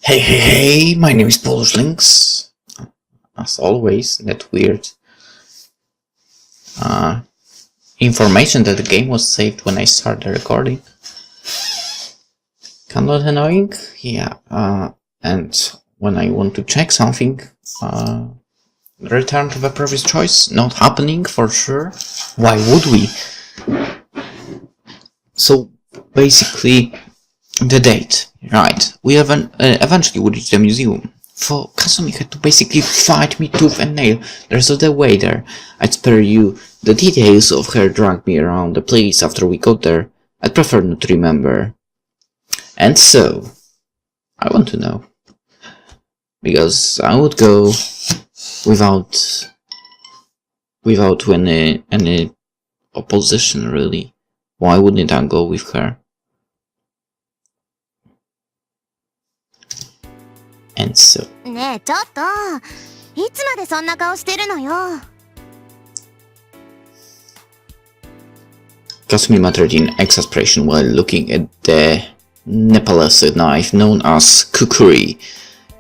Hey, my name is PolishLynx. As always, that weird information that the game was saved when I started the recording. Kind of annoying, yeah. And when I want to check something, return to the previous choice, not happening for sure. Why would we? So basically, the date, right? We eventually would reach the museum. For Kasumi had to basically fight me tooth and nail the rest of the way there. I'd spare you the details of her drag me around the place after we got there. I'd prefer not to remember. And so, I want to know. Because I would go without any opposition, really. Why wouldn't I go with her? And so. ねえ、ちょっと。いつまでそんな顔してるのよ。Kasumi muttered in exasperation while looking at the Nepalese knife known as kukuri.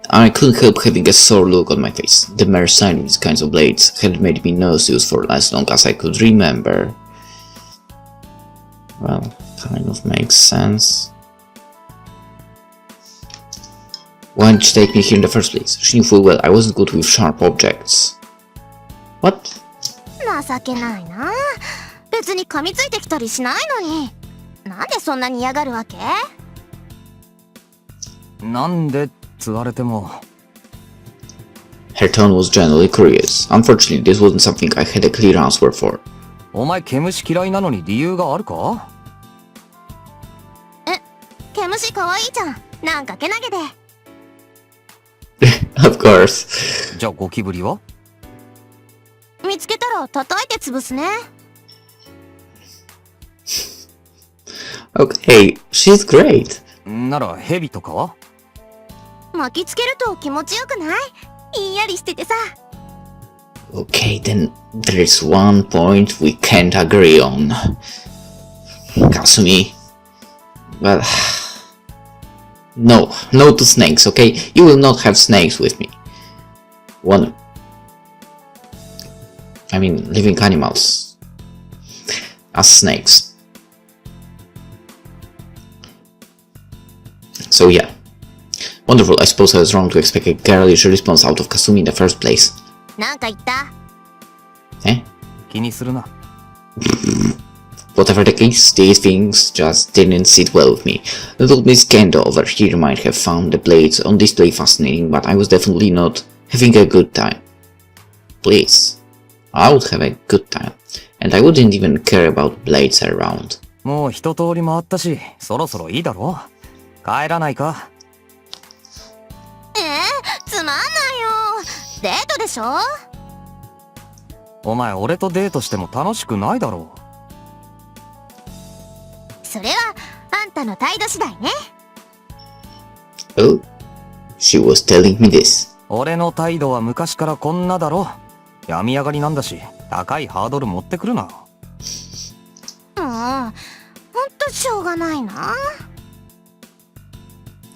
I couldn't help having a sore look on my face. The mere sight of these kinds of blades had made me nauseous for as long as I could remember. Well, kind of makes sense. Why did she take me here in the first place? She knew full well I wasn't good with sharp objects. What? 情けないな。別に噛みついてきたりしないのに。なんでそんなに嫌がるわけ？なんでって言われても。Her tone was genuinely curious. Unfortunately, this wasn't something I had a clear answer for. お前毛虫嫌いなのに理由があるか？え、毛虫かわいいじゃん。なんかけなげで。Of course. じゃあゴキブリは？見つけたら叩いて潰すね。Okay, she's great. ならヘビとかは？巻きつけると気持ちよくない？ひんやりしててさ。Okay, then there's one point we can't agree on. Kasumi. Well, no to snakes, okay? You will not have snakes with me. Living animals. As snakes. So yeah. Wonderful, I suppose I was wrong to expect a girlish response out of Kasumi in the first place. なんか言った？ Eh? 気にするな。Whatever the case, these things just didn't sit well with me. Little Miss Kendo over here might have found the blades on display fascinating, but I was definitely not having a good time. Please. I would have a good time. And I wouldn't even care about blades around. もう一通り回ったし、そろそろいいだろう。帰らないか？つまんないよ。デートでしょ？お前俺とデートしても楽しくないだろう。それはあんたの態度次第ね。Oh, she was telling me this. 俺の態度は昔からこんなだろ。病み上がりなんだし、高いハードル持ってくるな。もう、ほんとしょうがないな。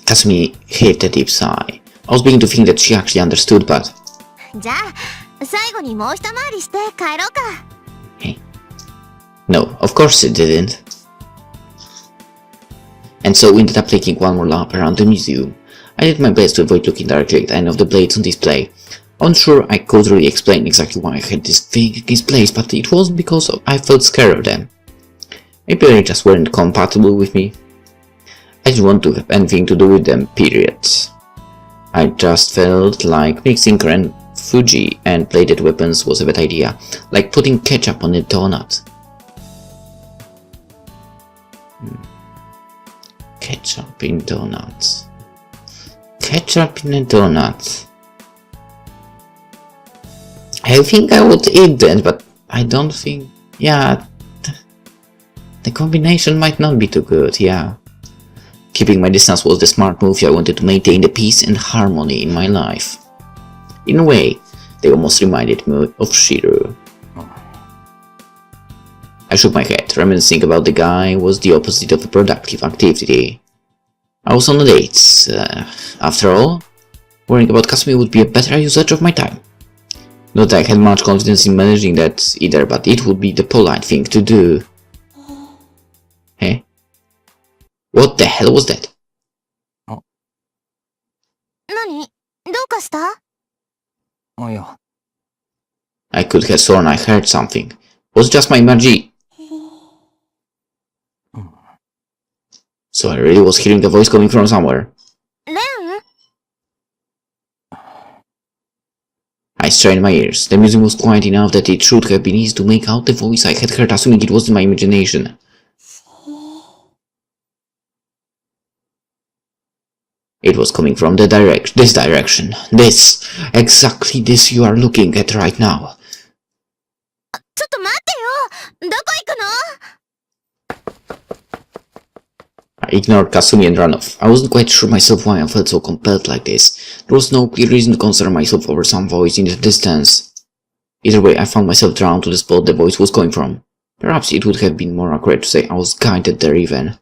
Kasumi heaved a deep sigh. I was beginning to think that she actually understood, but... じゃあ、最後にもう一回りして帰ろうか。Hey. No, of course it didn't. And so we ended up taking one more lap around the museum. I did my best to avoid looking directly at any of the blades on display. I'm not sure I could really explain exactly why I had this thing against blades, but it wasn't because I felt scared of them. Maybe they just weren't compatible with me. I didn't want to have anything to do with them, period. I just felt like mixing Ren Fuji and bladed weapons was a bad idea, like putting ketchup on a donut. Ketchup in donuts. Ketchup in a donut. I think I would eat that, but I don't think... Yeah, the combination might not be too good, yeah. Keeping my distance was the smart move if I wanted to maintain the peace and harmony in my life. In a way, they almost reminded me of Shiru. I shook my head. Reminiscing about the guy was the opposite of a productive activity. I was on a date. After all, worrying about Kasumi would be a better usage of my time. Not that I had much confidence in managing that either, but it would be the polite thing to do. Hey? What the hell was that? 何？どうかした？あ、いや。 I could have sworn I heard something. Was it just my imagery? So I really was hearing the voice coming from somewhere. レン？ I strained my ears. The music was quiet enough that it should have been easy to make out the voice I had heard, assuming it was in my imagination. It was coming from this direction. Exactly this you are looking at right now. ちょっと待ってよ！どこ行くの？ I ignored Kasumi and ran off. I wasn't quite sure myself why I felt so compelled like this. There was no clear reason to concern myself over some voice in the distance. Either way, I found myself drawn to the spot the voice was coming from. Perhaps it would have been more accurate to say I was guided there even.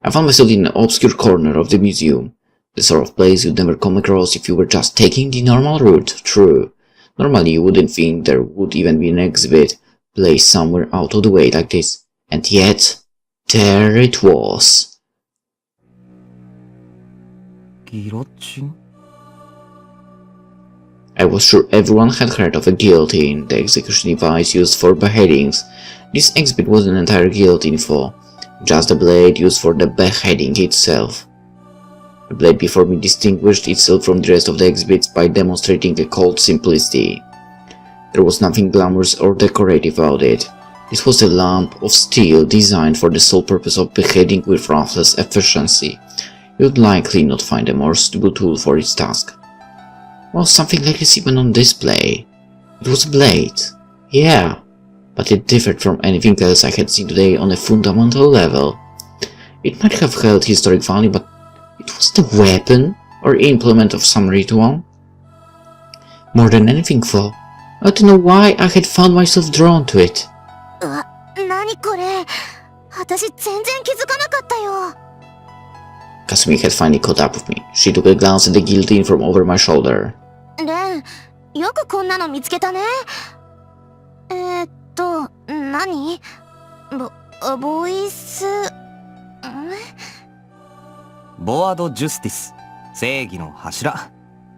I found myself in an obscure corner of the museum. The sort of place you'd never come across if you were just taking the normal route. True. Normally you wouldn't think there would even be an exhibit placed somewhere out of the way like this. And yet, there it was. Guillotine? I was sure everyone had heard of a guillotine, the execution device used for beheadings. This exhibit was an entire guillotine for just the blade used for the beheading itself. The blade before me distinguished itself from the rest of the exhibits by demonstrating a cold simplicity. There was nothing glamorous or decorative about it. This was a lump of steel designed for the sole purpose of beheading with ruthless efficiency. You would likely not find a more suitable tool for its task. Well, something like this even on display. It was a blade. Yeah, but it differed from anything else I had seen today on a fundamental level. It might have held historic value, but it was the weapon or implement of some ritual. More than anything though, I don't know why I had found myself drawn to it. うわ、何これ？私全然気づかなかったよ。Kasumi had finally caught up with me. She took a glance at the guillotine from over my shoulder. レン、よくこんなの見つけたね。何？ボイス…ボワード・ジュスティス。正義の柱。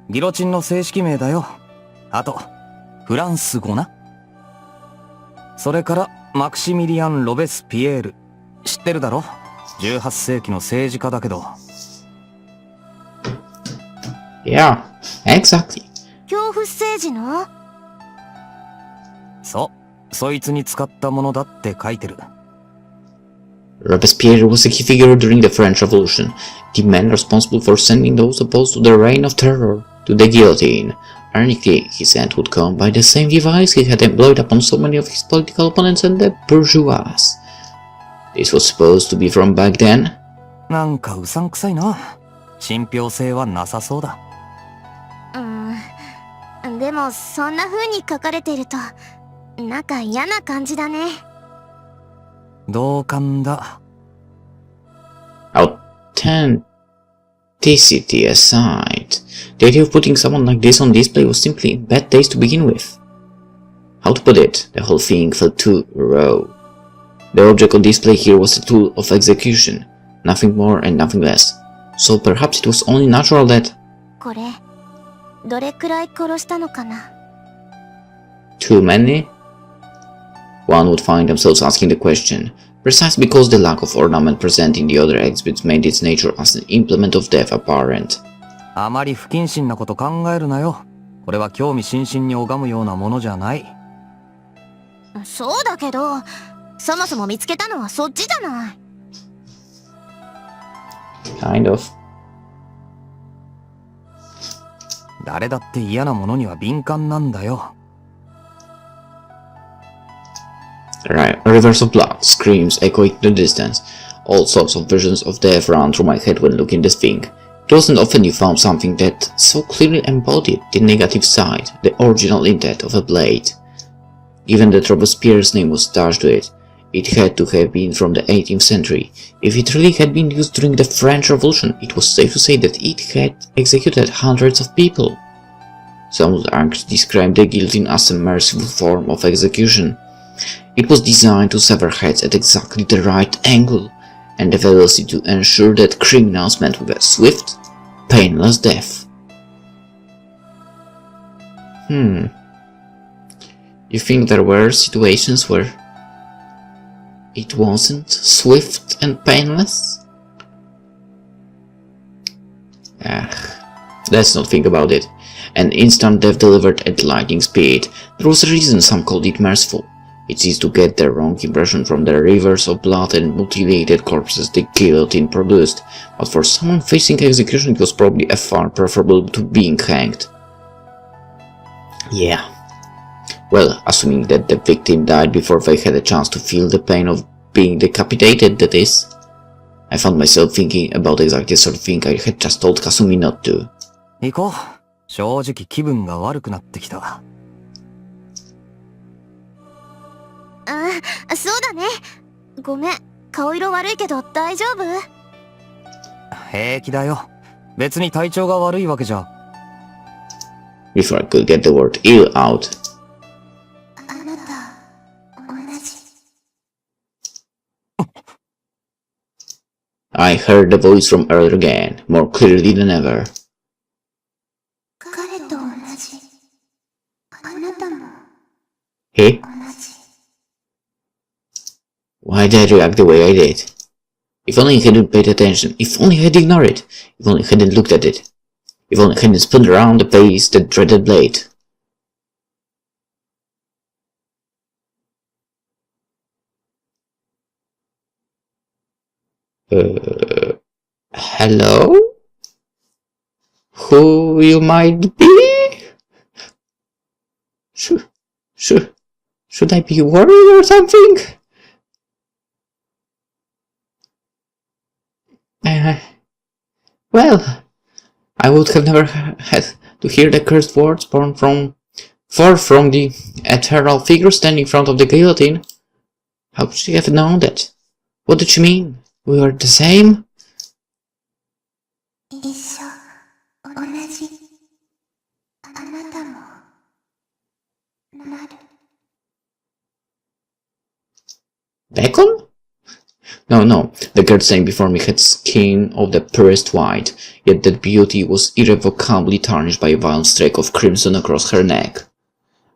ギロチンの正式名だよ。あと、フランス語な。それから、マクシミリアン・ロベスピエール。知ってるだろ？ 18 世紀の政治家だけど。Yeah, exactly. 恐怖政治の？そう。そいつに使ったものだって書いてる。Robespierre was a key figure during the French Revolution, the man responsible for sending those opposed to the reign of terror to the guillotine. Ironically, his end would come by the same device he had employed upon so many of his political opponents and the bourgeois. This was supposed to be from back then. なんかうさんくさいな。信憑性はなさそうだ。でもそんな風に書かれてるとなんか嫌な感じだね。同感だ。Authenticity aside, the idea of putting someone like this on display was simply in bad taste to begin with. How to put it, the whole thing felt too raw. The object on display here was a tool of execution, nothing more and nothing less. So perhaps it was only natural that… これどれくらい殺したのかな？ Too many? One would find themselves asking the question, precisely because the lack of ornament present in the other exhibits made its nature as an implement of death apparent. あまり不謹慎なこと考えるなよ。これは興味津々に拝むようなものじゃない。そうだけど、そもそも見つけたのはそっちじゃない。Kind of. 誰だって嫌なものには敏感なんだよ。Right, rivers of blood, screams echoing in the distance. All sorts of visions of death ran through my head when looking at this thing. It wasn't often you found something that so clearly embodied the negative side, the original intent of a blade. Given that Robespierre's name was attached to it, It had to have been from the 18th century. If it really had been used during the French Revolution, it was safe to say that it had executed hundreds of people. Some would argue describe the guillotine as a merciful form of execution. It was designed to sever heads at exactly the right angle and the velocity to ensure that criminals met with a swift, painless death. You think there were situations where it wasn't swift and painless? Let's not think about it. An instant death delivered at lightning speed. There was a reason some called it merciful. It's easy to get the wrong impression from the rivers of blood and mutilated corpses the guillotine produced, but for someone facing execution it was probably a far preferable to being hanged. Yeah. Well, assuming that the victim died before they had a chance to feel the pain of being decapitated, that is. I found myself thinking about exactly the sort of thing I had just told Kasumi not to. 行こう。正直気分が悪くなってきた。そうだね。ごめん、顔色悪いけど大丈夫？平気だよ。別に体調が悪いわけじゃ。Before I could get the word ill out. I heard the voice from earlier again, more clearly than ever. Hey? Why did I react the way I did? If only I hadn't paid attention, if only I had ignored it, if only I hadn't looked at it, if only I hadn't spun around the face that dreaded blade. Hello? Who you might be? Should I be worried or something? Well, I would have never had to hear the cursed words born from the ethereal figure standing in front of the guillotine. How could she have known that? What did she mean? We were the same? Bacon? No, the girl standing before me had skin of the purest white, yet that beauty was irrevocably tarnished by a violent streak of crimson across her neck.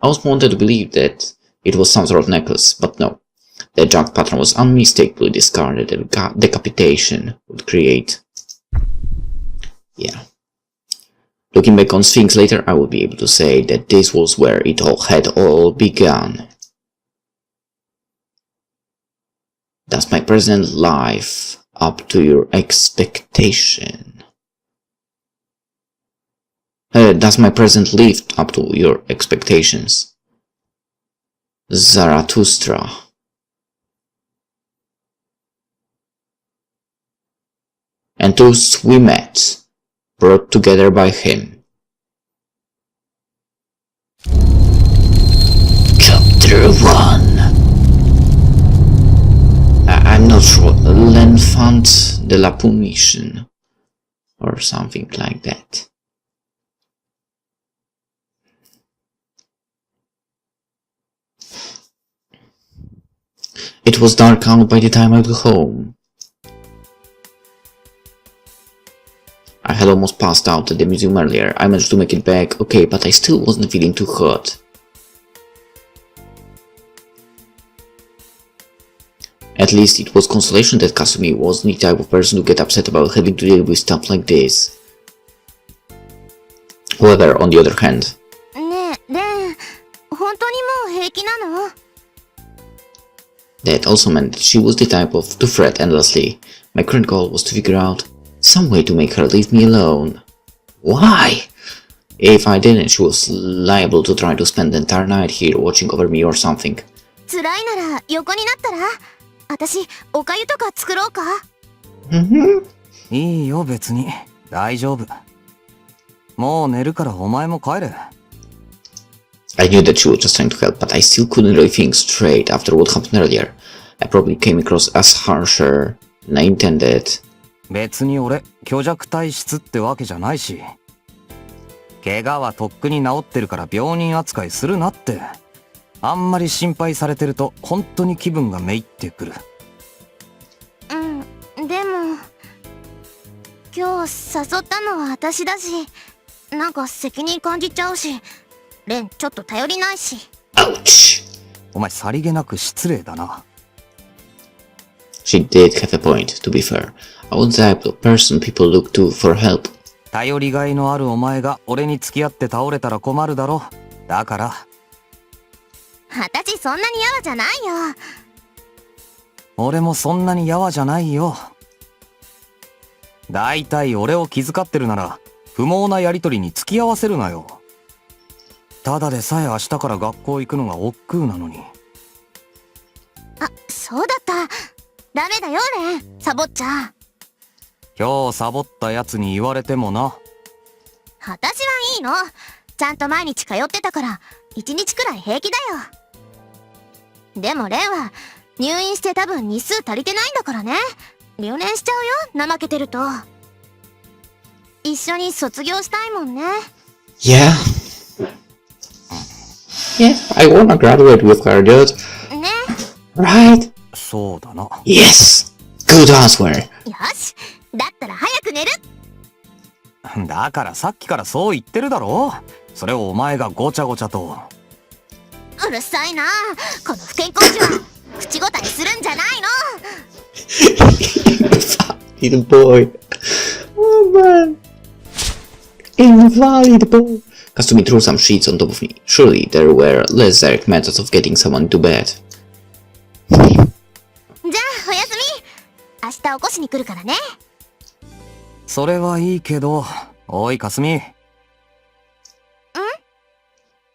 I was wanted to believe that it was some sort of necklace, but no. The jagged pattern was unmistakably discarded and decapitation would create. Yeah. Looking back on things later, I would be able to say that this was where it had all begun. Does my present life up to your expectation? Does my present live up to your expectations? Zarathustra. And those we met, brought together by him. Chapter 1. I'm not sure, L'Enfant de la Punition, or something like that. It was dark out by the time I got home. I had almost passed out at the museum earlier. I managed to make it back okay, but I still wasn't feeling too hot. At least it was consolation that Kasumi wasn't the type of person to get upset about having to deal with stuff like this. However, on the other hand... That also meant that she was the type to fret endlessly. My current goal was to figure out some way to make her leave me alone. Why? If I didn't, she was liable to try to spend the entire night here watching over me or something. いいよ別に大丈夫もう寝るからお前も帰れ I knew that she was just trying to help, but I still couldn't really think straight after what happened earlier. I probably came across as harsher than I intended. 別に俺、虚弱体質ってわけじゃないし。怪我はとっくに治ってるから病人扱いするなって。あんまり心配されてると本当に気分がめいってくる。でも今日誘ったのは私だし、なんか責任感じちゃうし、レンちょっと頼りないし。Ouch! お前さりげなく失礼だな。She did have a point, to be fair. I was the type of person people look to for help. 頼りがいのあるお前が俺に付き合って倒れたら困るだろ。だから。私そんなにやわじゃないよ。俺もそんなにやわじゃないよ。だいたい俺を気遣ってるなら不毛なやりとりに付き合わせるなよ。ただでさえ明日から学校行くのが億劫なのに。あ、そうだった。ダメだよレン、サボっちゃ。今日サボったやつに言われてもな。私はいいの。ちゃんと毎日通ってたから1日くらい平気だよ。でもレンは入院して多分日数足りてないんだからね。留年しちゃうよ、怠けてると。一緒に卒業したいもんね。Yeah. Yeah, I wanna graduate with her, dude. ね。 Right? そうだな。Yes! Good answer! よし、だったら早く寝る。だからさっきからそう言ってるだろ。それをお前がごちゃごちゃと。うるさいな、この不健康児は。口答えするんじゃないの。Invalid boy. Oh man. Invalid boy. Kasumi threw some sheets on top of me. Surely there were less direct methods of getting someone to bed. じゃあおやすみ。明日起こしに来るからね。それはいいけど、おいかすみ。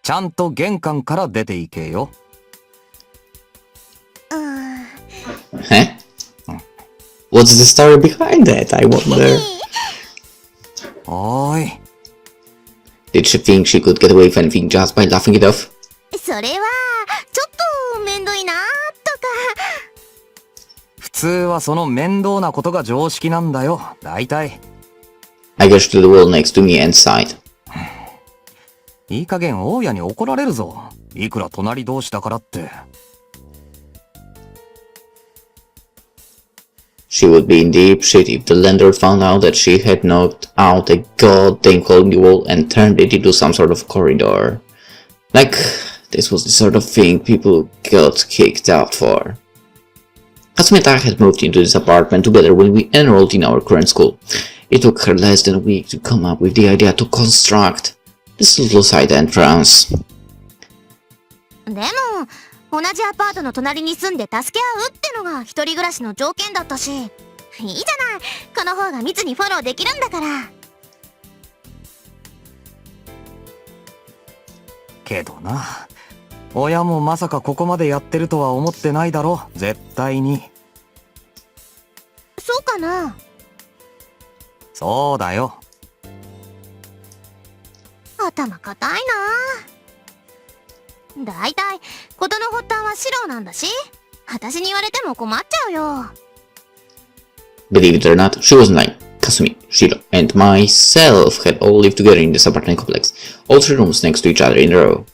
ちゃんと玄関から出ていけよ。Huh? What's the story behind that, I wonder? おーい。Did she think she could get away with anything just by laughing it off? それはちょっとめんどいなとか。普通はその面倒なことが常識なんだよ、大体。I rushed to the wall next to me and sighed. いい加減大家に怒られるぞ。いくら隣同士だからって。She would be in deep shit if the landlord found out that she had knocked out a goddamn hole in the wall and turned it into some sort of corridor. Like, this was the sort of thing people got kicked out for. Kasumi and I had moved into this apartment together when we enrolled in our current school. It took her less than a week to come up with the idea to construct this little side entrance. でも同じアパートの隣に住んで助け合うってのが一人暮らしの条件だったし、いいじゃない、この方が密にフォローできるんだから。けどな、親もまさかここまでやってるとは思ってないだろ、絶対に。そうかな。そうだよ。頭固いな。だいたい事の発端はシロなんだし、私に言われても困っちゃうよ。Believe it or not, she wasn't lying. Kasumi, Shiro, and myself had all lived together in this apartment complex, all three rooms next to each other in a row.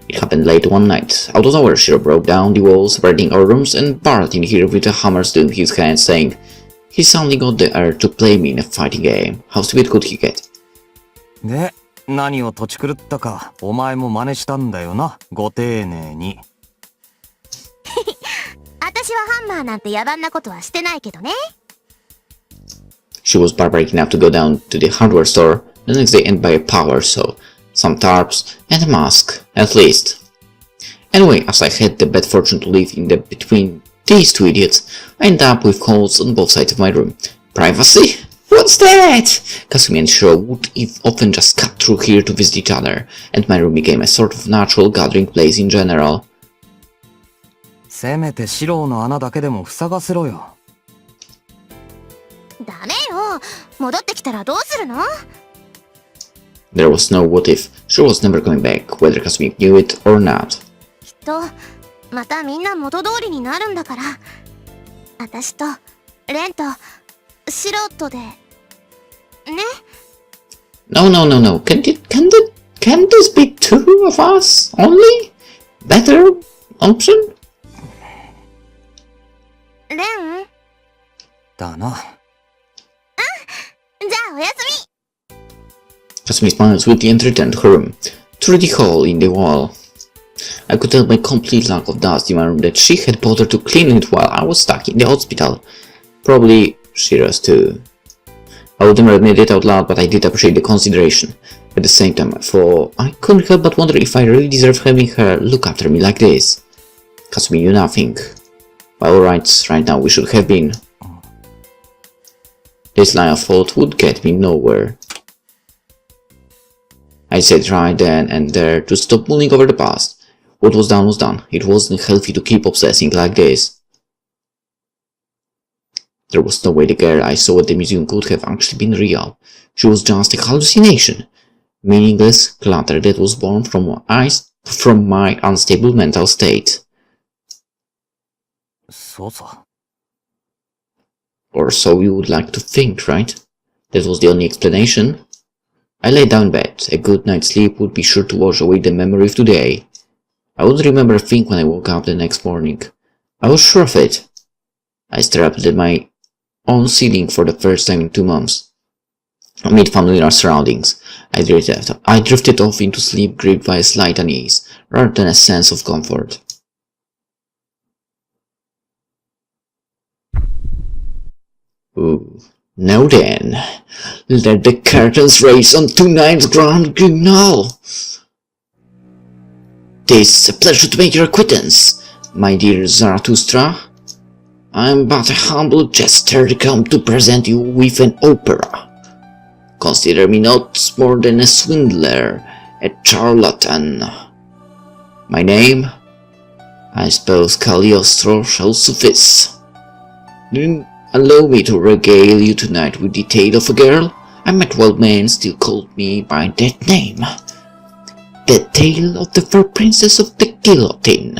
It happened late one night. Out of nowhere, Shiro broke down the walls, separating our rooms, and barred in here with a hammer still in his hand, saying, he suddenly got the urge to play me in a fighting game. How stupid could he get? で、何をとち狂ったか、お前も真似したんだよな、ご丁寧に。私はハンマーなんて野蛮なことはしてないけどね。She was barbaric enough to go down to the hardware store the next day and buy a power saw, some tarps, and a mask, at least. Anyway, as I had the bad fortune to live in the between these two idiots, I ended up with holes on both sides of my room. Privacy? What's that? Kasumi and Shiro would often just cut through here to visit each other, and my room became a sort of natural gathering place in general. せめて四郎の穴だけでも塞がせろよ。ダメよ、戻ってきたらどうするの。 There was no what if. Shiro was never coming back, whether Kasumi knew it or not. きっとまたみんな元通りになるんだから。私とレンと素人でね。 No. Can this be two of us only? Better option? レン、だな。じゃあおやすみ。 Kasumi smiles sweetly and returned to her room, through the hole in the wall. I could tell by complete lack of dust in my room that she had bothered to clean it while I was stuck in the hospital. Probably Shira's too. I would never admit it out loud, but I did appreciate the consideration. At the same time, for I couldn't help but wonder if I really deserved having her look after me like this. Kasumi knew nothing. Well, right now we should have been. This line of thought would get me nowhere. I said right then and there to stop mulling over the past. What was done was done. It wasn't healthy to keep obsessing like this. There was no way the girl I saw at the museum could have actually been real. She was just a hallucination. Meaningless clutter that was born from my unstable mental state. そうさ。 Or so you would like to think, right? That was the only explanation. I lay down in bed. A good night's sleep would be sure to wash away the memory of today. I wouldn't remember a thing when I woke up the next morning. I was sure of it. I stared up at my own ceiling for the first time in 2 months. Amid familiar surroundings, I drifted off into sleep gripped by a slight unease, rather than a sense of comfort. Ooh. Now then, let the curtains raise on tonight's grand finale. 'Tis a pleasure to make your acquaintance, my dear Zarathustra. I am but a humble jester come to present you with an opera. Consider me not more than a swindler, a charlatan. My name? I suppose Cagliostro shall suffice. Then allow me to regale you tonight with the tale of a girl I met while men still called me by that name. The tale of the fair princess of the Guillotine.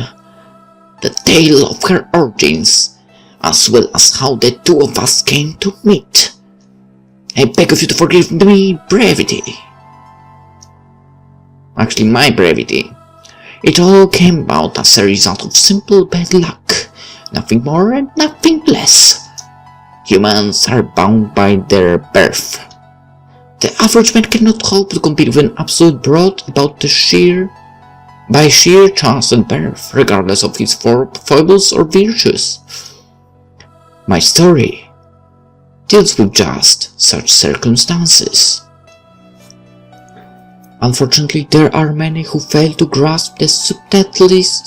The tale of her origins, as well as how the two of us came to meet. I beg of you to forgive me brevity. Actually, my brevity. It all came about as a result of simple bad luck. Nothing more and nothing less. Humans are bound by their birth. The average man cannot hope to compete with an absolute brought about by sheer chance at birth, regardless of his foibles or virtues. My story deals with just such circumstances. Unfortunately, there are many who fail to grasp the subtleties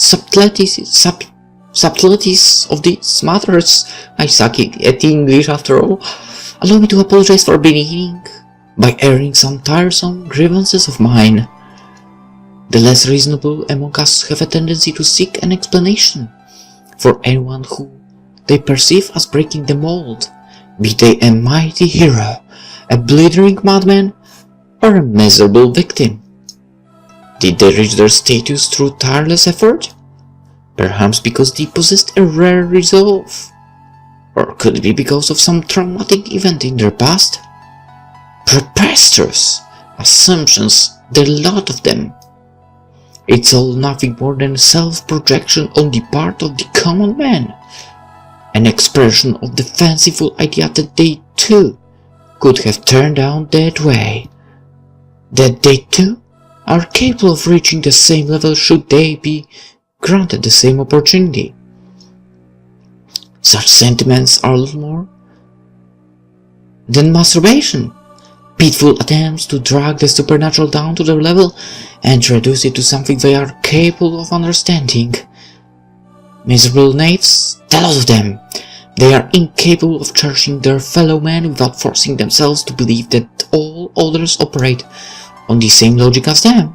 of these matters. I suck at English after all. Allow me to apologize for beginning by airing some tiresome grievances of mine. The less reasonable among us have a tendency to seek an explanation for anyone who they perceive as breaking the mold, be they a mighty hero, a blithering madman, or a miserable victim. Did they reach their status through tireless effort? Perhaps because they possessed a rare resolve? Or could it be because of some traumatic event in their past? Preposterous assumptions, the lot of them. It's all nothing more than self-projection on the part of the common man. An expression of the fanciful idea that they too could have turned out that way. That they too are capable of reaching the same level should they be granted the same opportunity. Such sentiments are little more than masturbation. Pitiful attempts to drag the supernatural down to their level and reduce it to something they are capable of understanding. Miserable knaves, the lot of them. They are incapable of cherishing their fellow men without forcing themselves to believe that all others operate on the same logic as them.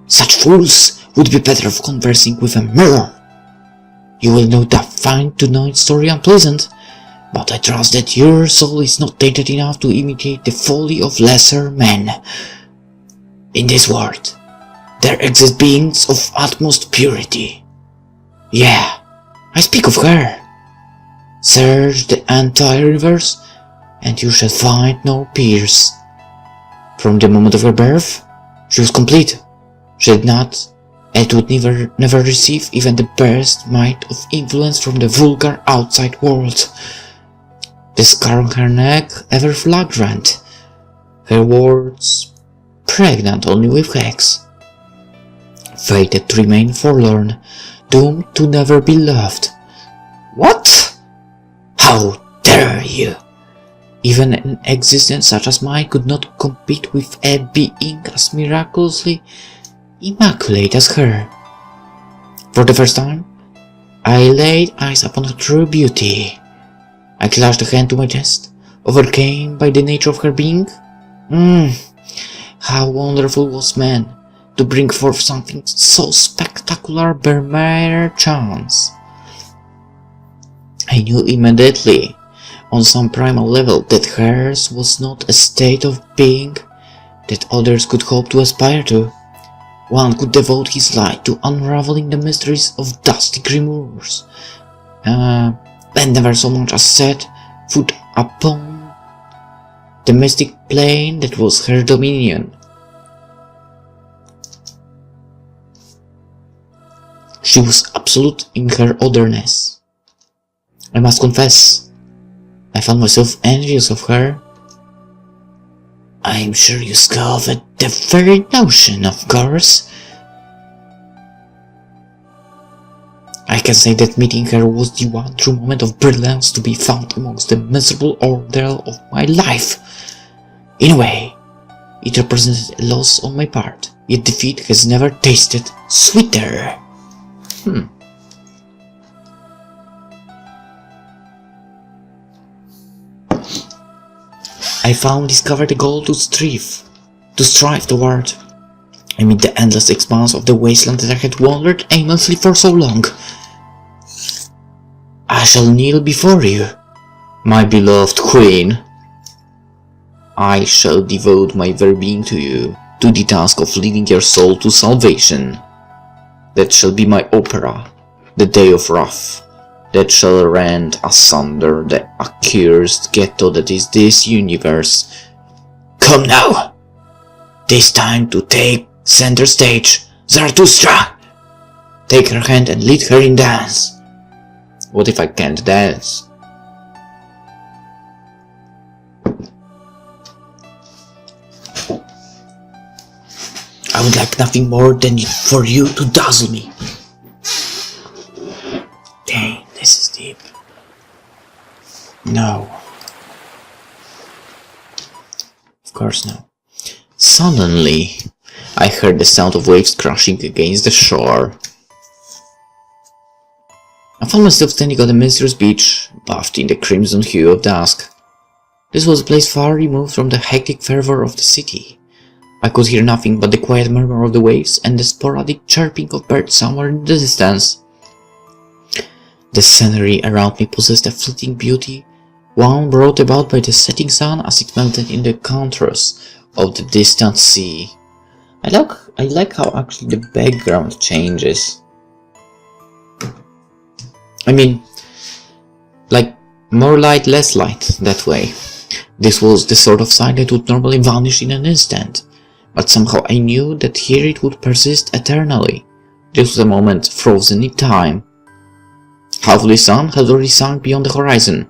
Such fools would be better off conversing with a mirror. You will no doubt find tonight's story unpleasant, but I trust that your soul is not tainted enough to imitate the folly of lesser men. In this world, there exist beings of utmost purity. Yeah, I speak of her. Search the entire universe, and you shall find no peers. From the moment of her birth, she was complete. She had not, and would never receive even the barest mite of influence from the vulgar outside world. The scar on her neck ever flagrant, her words pregnant only with hex. Fated to remain forlorn, doomed to never be loved. What? How dare you? Even an existence such as mine could not compete with a being as miraculously immaculate as her. For the first time, I laid eyes upon her true beauty. I clutched a hand to my chest, overcame by the nature of her being. How wonderful was man to bring forth something so spectacular by mere chance. I knew immediately, on some primal level, that hers was not a state of being that others could hope to aspire to. One could devote his life to unraveling the mysteries of dusty grimoires, and never so much as set foot upon the mystic plane that was her dominion. She was absolute in her otherness. I must confess, I found myself envious of her. I am sure you scoff at the very notion, of course. I can say that meeting her was the one true moment of brilliance to be found amongst the miserable ordeal of my life. In a way, it represented a loss on my part, yet defeat has never tasted sweeter. I discovered a goal to strive toward, amid the endless expanse of the wasteland that I had wandered aimlessly for so long. I shall kneel before you, my beloved queen. I shall devote my very being to you, to the task of leading your soul to salvation. That shall be my opera, the day of wrath, that shall rend asunder the accursed ghetto that is this universe. Come now! 'Tis time to take center stage, Zarathustra! Take her hand and lead her in dance. What if I can't dance? I would like nothing more than for you to dazzle me. Dang, this is deep. No. Of course no. Suddenly, I heard the sound of waves crashing against the shore. I found myself standing on a mysterious beach, bathed in the crimson hue of dusk. This was a place far removed from the hectic fervor of the city. I could hear nothing but the quiet murmur of the waves and the sporadic chirping of birds somewhere in the distance. The scenery around me possessed a fleeting beauty, one brought about by the setting sun as it melted in the contrast of the distant sea. I like how actually the background changes. I mean, like, more light, less light, that way. This was the sort of sight that would normally vanish in an instant, but somehow I knew that here it would persist eternally. This was a moment frozen in time. Half of the sun had already sunk beyond the horizon,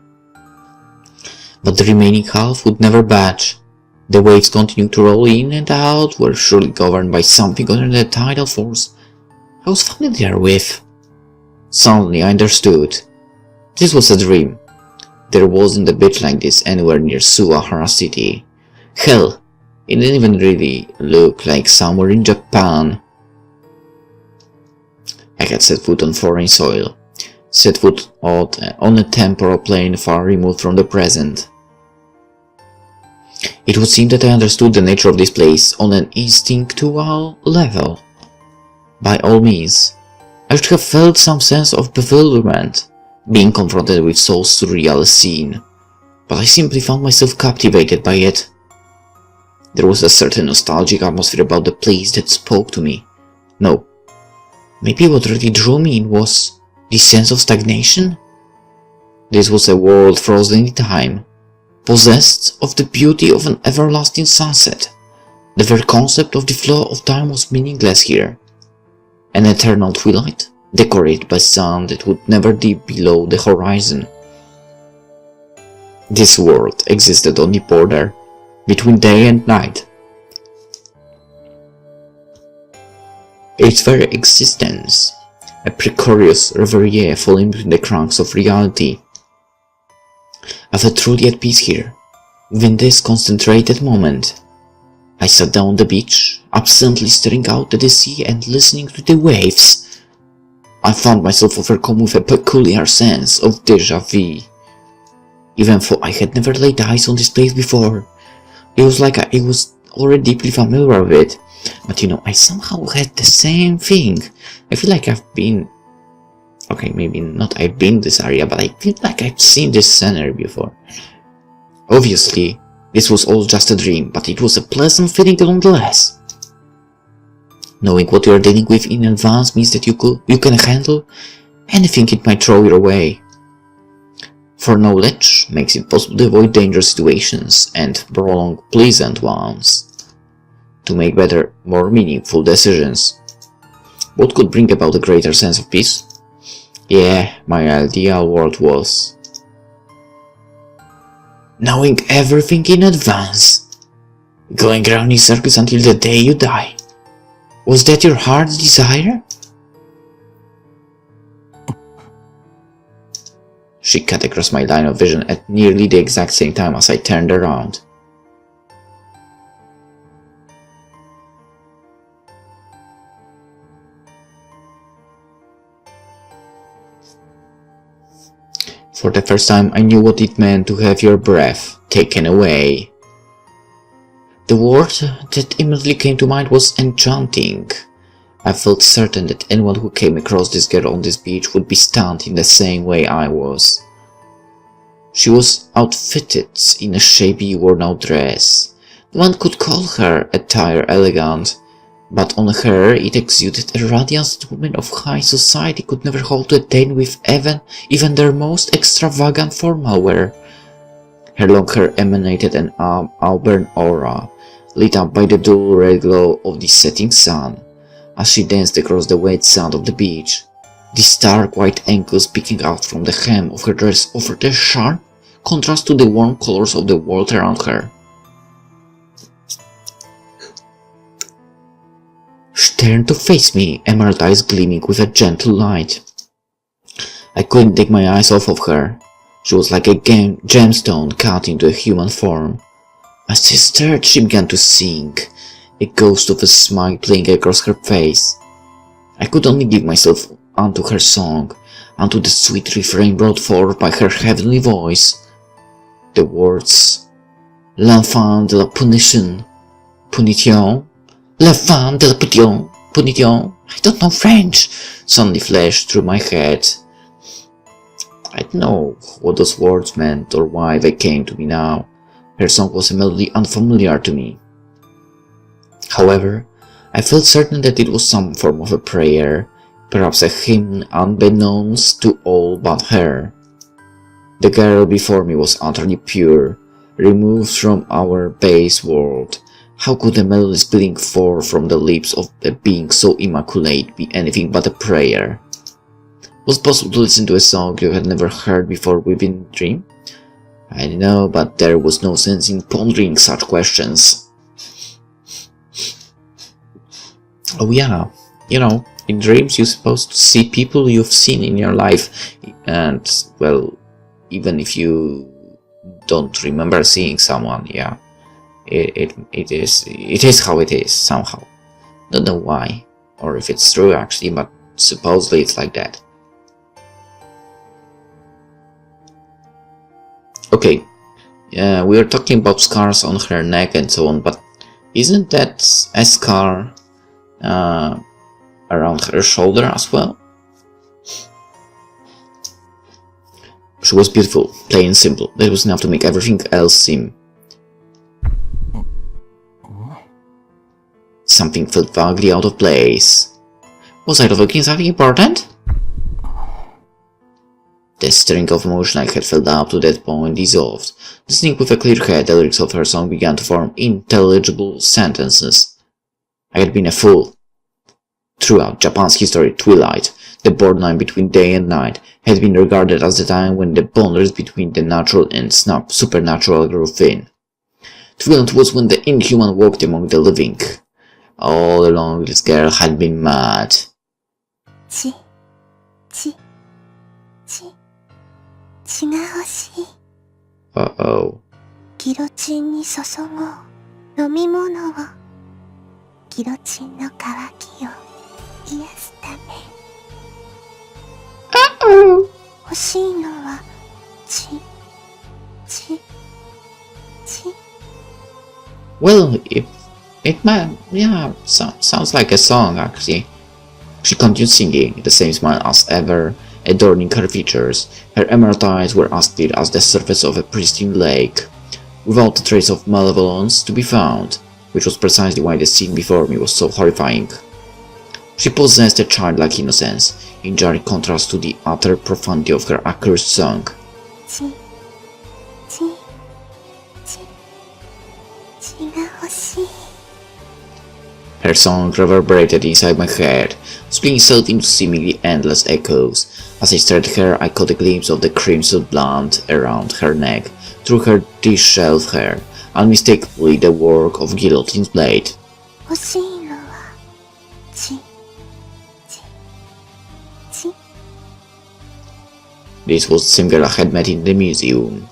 but the remaining half would never budge. The waves continued to roll in and out, were surely governed by something other than the tidal force I was familiar with. Suddenly I understood. This was a dream. There wasn't a beach like this anywhere near Suahara City. Hell, it didn't even really look like somewhere in Japan. I had set foot on foreign soil, set foot on a temporal plane far removed from the present. It would seem that I understood the nature of this place on an instinctual level. By all means, I should have felt some sense of bewilderment, being confronted with so surreal a scene, but I simply found myself captivated by it. There was a certain nostalgic atmosphere about the place that spoke to me. No, maybe what really drew me in was This sense of stagnation? This was a world frozen in time, possessed of the beauty of an everlasting sunset. The very concept of the flow of time was meaningless here. An eternal twilight, decorated by sun that would never dip below the horizon. This world existed on the border between day and night. Its very existence, a precarious reverie falling between the cracks of reality. I felt truly at peace here, within this concentrated moment. I sat down on the beach, absently staring out at the sea and listening to the waves. I found myself overcome with a peculiar sense of déjà vu. Even though I had never laid eyes on this place before, it was like I was already deeply familiar with it. But you know, I somehow had the same thing. I feel like I've been... Okay, maybe not I've been in this area, but I feel like I've seen this scenery before. Obviously, this was all just a dream, but it was a pleasant feeling nonetheless. Knowing what you are dealing with in advance means that you can handle anything it might throw your way. For knowledge makes it possible to avoid dangerous situations and prolong pleasant ones, to make better, more meaningful decisions. What could bring about a greater sense of peace? Yeah, my ideal world was knowing everything in advance, going around in circles until the day you die. Was that your heart's desire? She cut across my line of vision at nearly the exact same time as I turned around. For the first time, I knew what it meant to have your breath taken away. The word that immediately came to mind was enchanting. I felt certain that anyone who came across this girl on this beach would be stunned in the same way I was. She was outfitted in a shabby, worn-out dress. One could call her attire elegant, but on her it exuded a radiance that women of high society could never hope to attain with even their most extravagant formal wear. Her long hair emanated an auburn aura, lit up by the dull red glow of the setting sun. As she danced across the wet sand of the beach, the stark white ankles peeking out from the hem of her dress offered a sharp contrast to the warm colors of the world around her. She turned to face me, emerald eyes gleaming with a gentle light. I couldn't take my eyes off of her. She was like a gemstone cut into a human form. As she stared, she began to sing, a ghost of a smile playing across her face. I could only give myself unto her song, unto the sweet refrain brought forth by her heavenly voice. The words, L'enfant de la punition, L'enfant de la punition, I don't know French, suddenly flashed through my head. I don't know what those words meant or why they came to me now. Her song was a melody unfamiliar to me. However, I felt certain that it was some form of a prayer, perhaps a hymn unbeknownst to all but her. The girl before me was utterly pure, removed from our base world. How could a melody spilling forth from the lips of a being so immaculate be anything but a prayer? Was it possible to listen to a song you had never heard before within a dream? I don't know, but there was no sense in pondering such questions. Oh yeah, you know, in dreams you're supposed to see people you've seen in your life, and, well, even if you don't remember seeing someone, yeah, it is how it is, somehow. Don't know why, or if it's true actually, but supposedly it's like that. Okay, we are talking about scars on her neck and so on, but isn't that a scar around her shoulder as well? She was beautiful, plain and simple. That was enough to make everything else seem... Something felt vaguely out of place. Was I overlooking something important? The string of emotion I had felt up to that point dissolved. Listening with a clear head, the lyrics of her song began to form intelligible sentences. I had been a fool. Throughout Japan's history, twilight, the borderline between day and night, had been regarded as the time when the boundaries between the natural and supernatural grew thin. Twilight was when the inhuman walked among the living. All along, this girl had been mad. 血が欲しい。 Uh-oh. ギロチンに注ごう飲み物を。ギロチンの渇きを癒すため。欲しいのは血。Well, it might, yeah, sounds like a song, actually. She continued singing, the same smile as ever, adorning her features. Her emerald eyes were as clear as the surface of a pristine lake, without a trace of malevolence to be found, which was precisely why the scene before me was so horrifying. She possessed a childlike innocence, in jarring contrast to the utter profundity of her accursed song. 血が欲しい。 Her song reverberated inside my head, splitting itself into seemingly endless echoes. As I stared at her, I caught a glimpse of the crimson blood around her neck, through her disheveled hair, unmistakably the work of Guillotine's blade. 欲しいのは血。 This was the same girl I had met in the museum.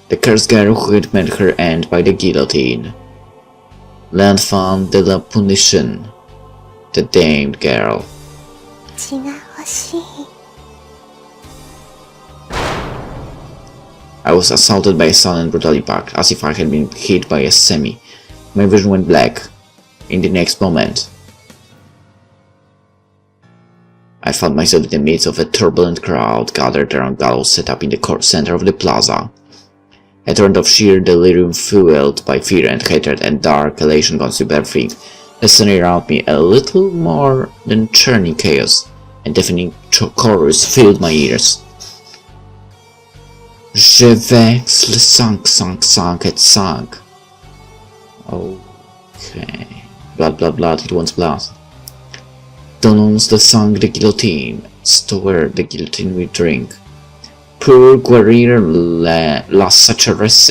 The cursed girl who had met her end by the guillotine. L'enfant de la punition. The damned girl. 血が欲しい。 I was assaulted by a sudden brutal impact, as if I had been hit by a semi. My vision went black. In the next moment, I found myself in the midst of a turbulent crowd gathered around gallows set up in the center of the plaza. A torrent of sheer delirium fueled by fear and hatred and dark elation consumed everything. The scene around me a little more than churning chaos, and deafening chorus filled my ears. Je vex le sang et sang. Okay. Blood, it wants blood. Donnons le sang de guillotine, store the guillotine we drink. Pour guérir la sécheresse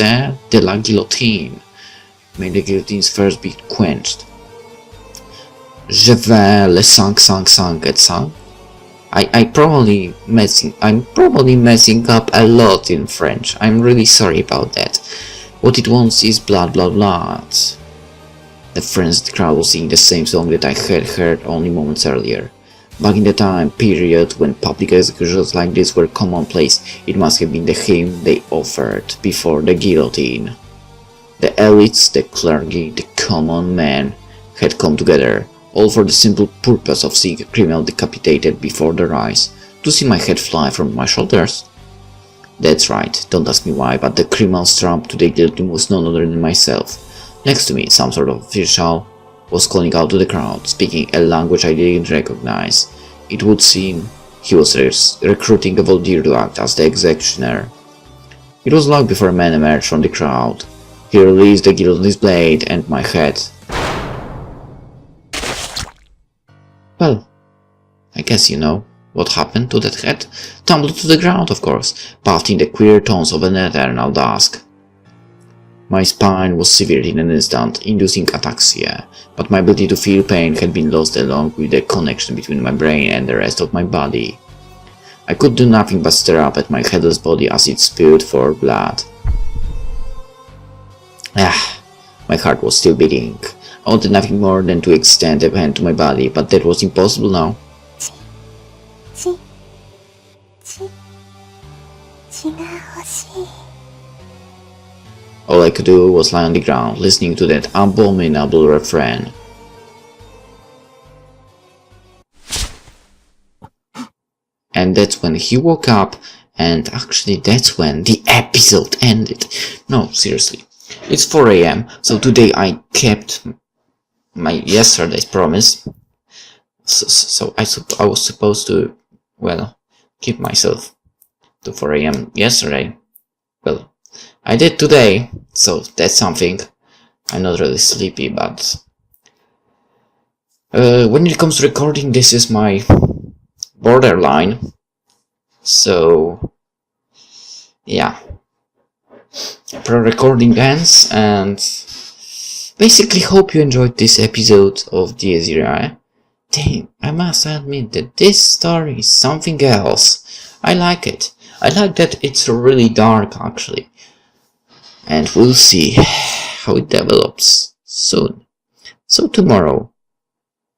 de la guillotine. May the guillotine's thirst be quenched. Je vais le sang et sang. I'm probably messing up a lot in French. I'm really sorry about that. What it wants is blood. The frenzied crowd was singing the same song that I had heard only moments earlier. Back in the time period when public executions like this were commonplace, it must have been the hymn they offered before the guillotine. The elites, the clergy, the common man had come together, all for the simple purpose of seeing a criminal decapitated before their eyes, to see my head fly from my shoulders. That's right, don't ask me why, but the criminal strapped to the guillotine was none other than myself. Next to me, some sort of official was calling out to the crowd, speaking a language I didn't recognize. It would seem he was recruiting a volunteer to act as the executioner. It was long before a man emerged from the crowd. He released the guillotine's blade and my head. Well, I guess you know what happened to that head. Tumbled to the ground, of course, puffed in the queer tones of an eternal dusk. My spine was severed in an instant, inducing ataxia, but my ability to feel pain had been lost along with the connection between my brain and the rest of my body. I could do nothing but stare up at my headless body as it spewed forth blood. My heart was still beating. I wanted nothing more than to extend a hand to my body, but that was impossible now. 血が欲しい。 All I could do was lie on the ground, listening to that abominable refrain. And that's when he woke up, and actually that's when the episode ended. No, seriously. It's 4 AM, so today I kept my yesterday's promise. So I was supposed to, well, keep myself to 4 AM yesterday. Well, I did today, so that's something. I'm not really sleepy, but when it comes to recording, this is my borderline. So yeah, pre-recording ends, and basically hope you enjoyed this episode of Dies Irae. Damn, I must admit that this story is something else. I like it. I like that it's really dark, actually. And we'll see how it develops soon. So tomorrow,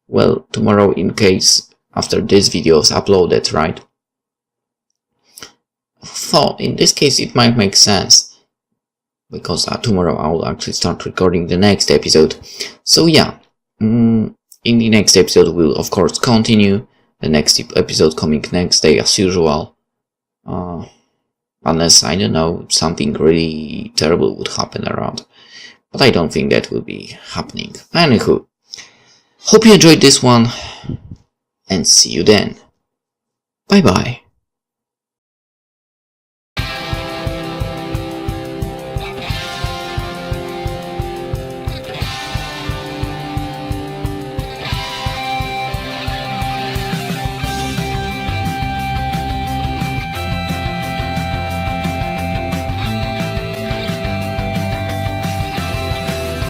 well, tomorrow in case after this video is uploaded, right? So in this case it might make sense, because tomorrow I will actually start recording the next episode. So yeah, in the next episode we'll of course continue. The next episode coming next day as usual. Unless, I don't know, something really terrible would happen around. But I don't think that will be happening. Anywho, hope you enjoyed this one, and see you then. Bye bye.